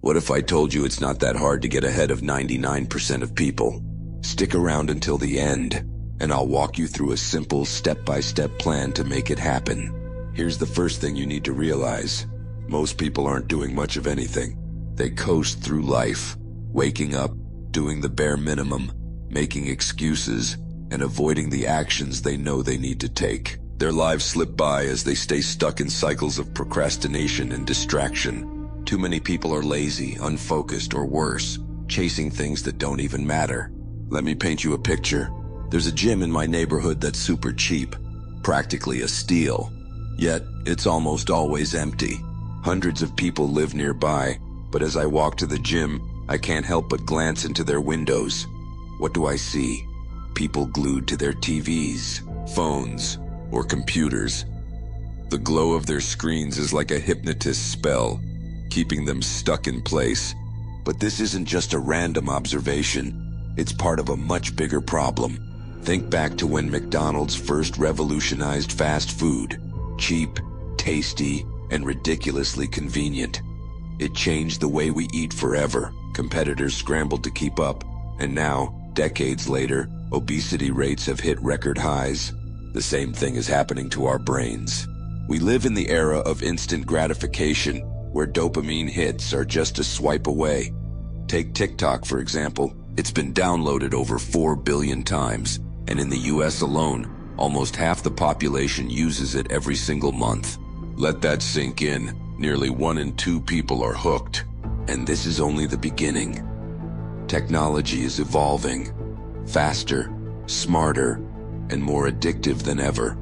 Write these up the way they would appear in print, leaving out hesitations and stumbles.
What if I told you it's not that hard to get ahead of 99% of people? Stick around until the end, and I'll walk you through a simple step-by-step plan to make it happen. Here's the first thing you need to realize. Most people aren't doing much of anything. They coast through life, waking up, doing the bare minimum, making excuses, and avoiding the actions they know they need to take. Their lives slip by as they stay stuck in cycles of procrastination and distraction. Too many people are lazy, unfocused, or worse, chasing things that don't even matter. Let me paint you a picture. There's a gym in my neighborhood that's super cheap, practically a steal. Yet, it's almost always empty. Hundreds of people live nearby, but as I walk to the gym, I can't help but glance into their windows. What do I see? People glued to their TVs, phones, or computers. The glow of their screens is like a hypnotist's spell, keeping them stuck in place. But this isn't just a random observation. It's part of a much bigger problem. Think back to when McDonald's first revolutionized fast food. Cheap, tasty, and ridiculously convenient. It changed the way we eat forever. Competitors scrambled to keep up, and now, decades later, obesity rates have hit record highs. The same thing is happening to our brains. We live in the era of instant gratification, where dopamine hits are just a swipe away. Take TikTok, for example. It's been downloaded over 4 billion times, and in the US alone, almost half the population uses it every single month. Let that sink in. Nearly 1 in 2 people are hooked. And this is only the beginning. Technology is evolving, faster, smarter, and more addictive than ever.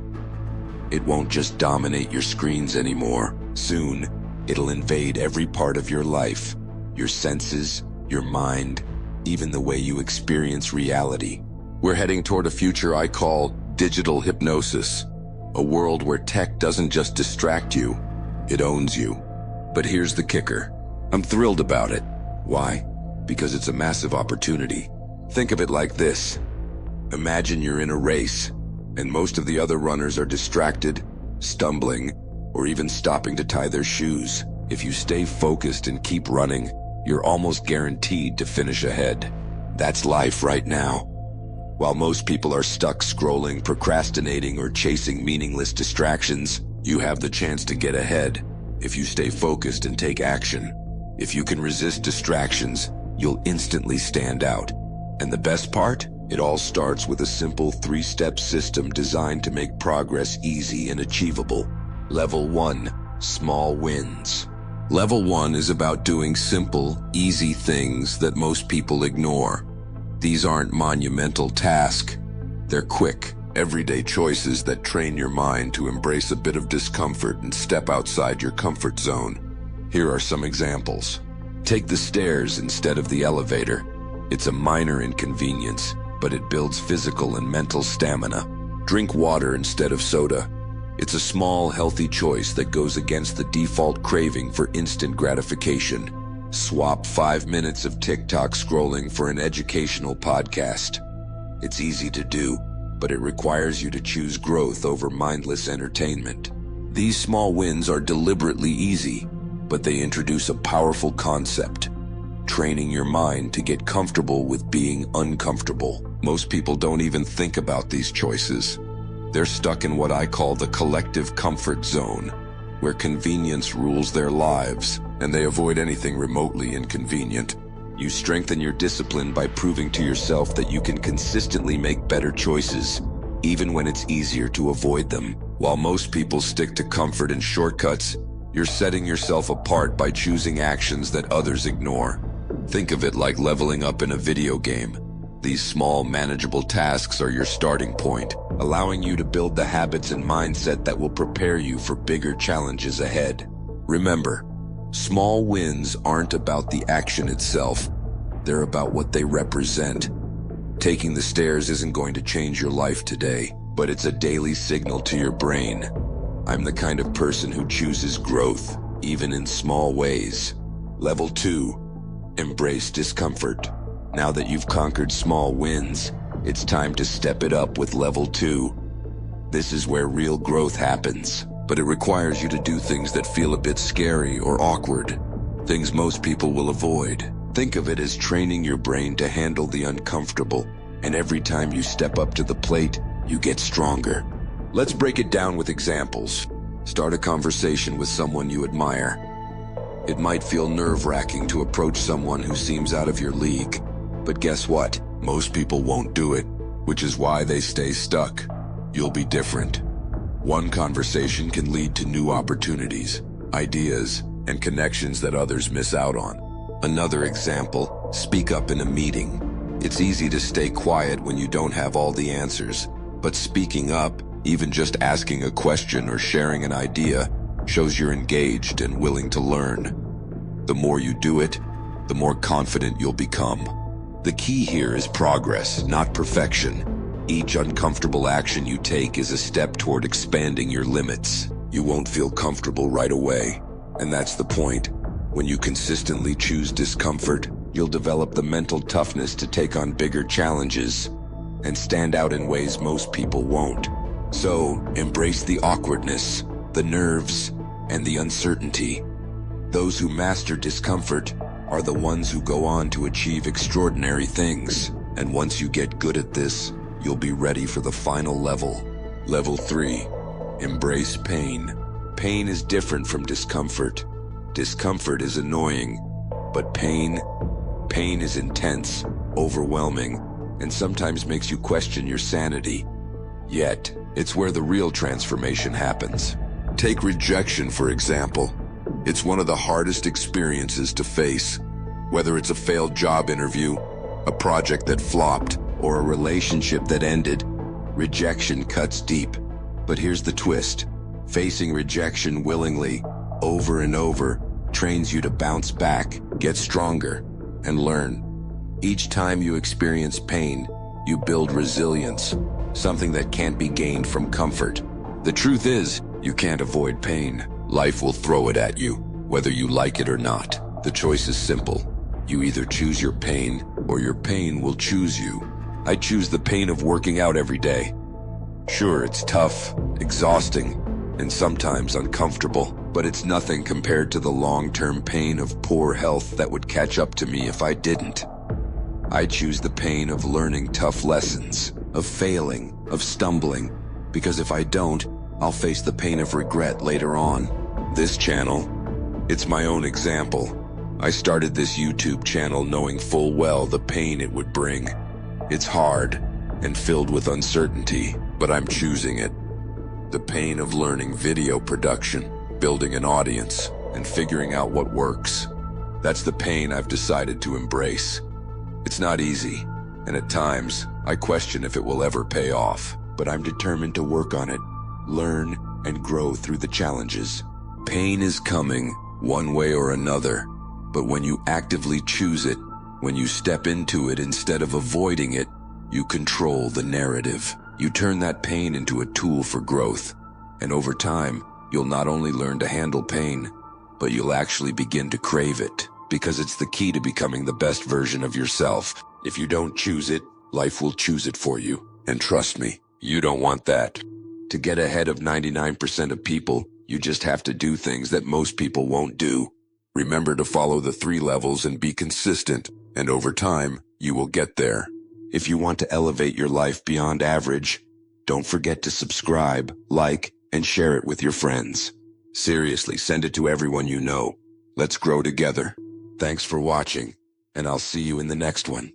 It won't just dominate your screens anymore. Soon, it'll invade every part of your life, your senses, your mind, even the way you experience reality. We're heading toward a future I call digital hypnosis, a world where tech doesn't just distract you, it owns you. But here's the kicker. I'm thrilled about it. Why? Because it's a massive opportunity. Think of it like this. Imagine you're in a race, and most of the other runners are distracted, stumbling, or even stopping to tie their shoes. If you stay focused and keep running, you're almost guaranteed to finish ahead. That's life right now. While most people are stuck scrolling, procrastinating, or chasing meaningless distractions, you have the chance to get ahead if you stay focused and take action. If you can resist distractions, you'll instantly stand out. And the best part? It all starts with a simple 3-step system designed to make progress easy and achievable. Level 1, small wins. Level 1 is about doing simple, easy things that most people ignore. These aren't monumental tasks. They're quick, everyday choices that train your mind to embrace a bit of discomfort and step outside your comfort zone. Here are some examples. Take the stairs instead of the elevator. It's a minor inconvenience, but it builds physical and mental stamina. Drink water instead of soda. It's a small, healthy choice that goes against the default craving for instant gratification. Swap 5 minutes of TikTok scrolling for an educational podcast. It's easy to do, but it requires you to choose growth over mindless entertainment. These small wins are deliberately easy, but they introduce a powerful concept: training your mind to get comfortable with being uncomfortable. Most people don't even think about these choices. They're stuck in what I call the collective comfort zone, where convenience rules their lives, and they avoid anything remotely inconvenient. You strengthen your discipline by proving to yourself that you can consistently make better choices, even when it's easier to avoid them. While most people stick to comfort and shortcuts, you're setting yourself apart by choosing actions that others ignore. Think of it like leveling up in a video game. These small, manageable tasks are your starting point, allowing you to build the habits and mindset that will prepare you for bigger challenges ahead. Remember, small wins aren't about the action itself. They're about what they represent. Taking the stairs isn't going to change your life today, but it's a daily signal to your brain. I'm the kind of person who chooses growth, even in small ways. Level 2, embrace discomfort. Now that you've conquered small wins, it's time to step it up with level 2. This is where real growth happens, but it requires you to do things that feel a bit scary or awkward. things most people will avoid. Think of it as training your brain to handle the uncomfortable, and every time you step up to the plate, you get stronger. Let's break it down with examples. Start a conversation with someone you admire. It might feel nerve-wracking to approach someone who seems out of your league, but guess what? Most people won't do it, which is why they stay stuck. You'll be different. One conversation can lead to new opportunities, ideas, and connections that others miss out on. Another example, speak up in a meeting. It's easy to stay quiet when you don't have all the answers, but speaking up, even just asking a question or sharing an idea, shows you're engaged and willing to learn. The more you do it, the more confident you'll become. The key here is progress, not perfection. Each uncomfortable action you take is a step toward expanding your limits. You won't feel comfortable right away, and that's the point. When you consistently choose discomfort, you'll develop the mental toughness to take on bigger challenges and stand out in ways most people won't. So, embrace the awkwardness, the nerves, and the uncertainty. Those who master discomfort are the ones who go on to achieve extraordinary things. And once you get good at this, you'll be ready for the final level. Level 3. Embrace pain. Pain is different from discomfort. Discomfort is annoying, but pain is intense, overwhelming, and sometimes makes you question your sanity. Yet, it's where the real transformation happens. Take rejection, for example. It's one of the hardest experiences to face. Whether it's a failed job interview, a project that flopped, or a relationship that ended, rejection cuts deep. But here's the twist. Facing rejection willingly, over and over, trains you to bounce back, get stronger, and learn. Each time you experience pain, you build resilience, something that can't be gained from comfort. The truth is, you can't avoid pain. Life will throw it at you, whether you like it or not. The choice is simple. You either choose your pain, or your pain will choose you. I choose the pain of working out every day. Sure, it's tough, exhausting, and sometimes uncomfortable, but it's nothing compared to the long-term pain of poor health that would catch up to me if I didn't. I choose the pain of learning tough lessons, of failing, of stumbling, because if I don't, I'll face the pain of regret later on. This channel, it's my own example. I started this YouTube channel knowing full well the pain it would bring. It's hard and filled with uncertainty, but I'm choosing it. The pain of learning video production, building an audience, and figuring out what works. That's the pain I've decided to embrace. It's not easy, and at times, I question if it will ever pay off, but I'm determined to work on it, learn, and grow through the challenges. Pain is coming, one way or another, but when you actively choose it, when you step into it instead of avoiding it, you control the narrative. You turn that pain into a tool for growth, and over time, you'll not only learn to handle pain, but you'll actually begin to crave it, because it's the key to becoming the best version of yourself. If you don't choose it, life will choose it for you. And trust me, you don't want that. To get ahead of 99% of people, you just have to do things that most people won't do. Remember to follow the 3 levels and be consistent, and over time, you will get there. If you want to elevate your life beyond average, don't forget to subscribe, like, and share it with your friends. Seriously, send it to everyone you know. Let's grow together. Thanks for watching, and I'll see you in the next one.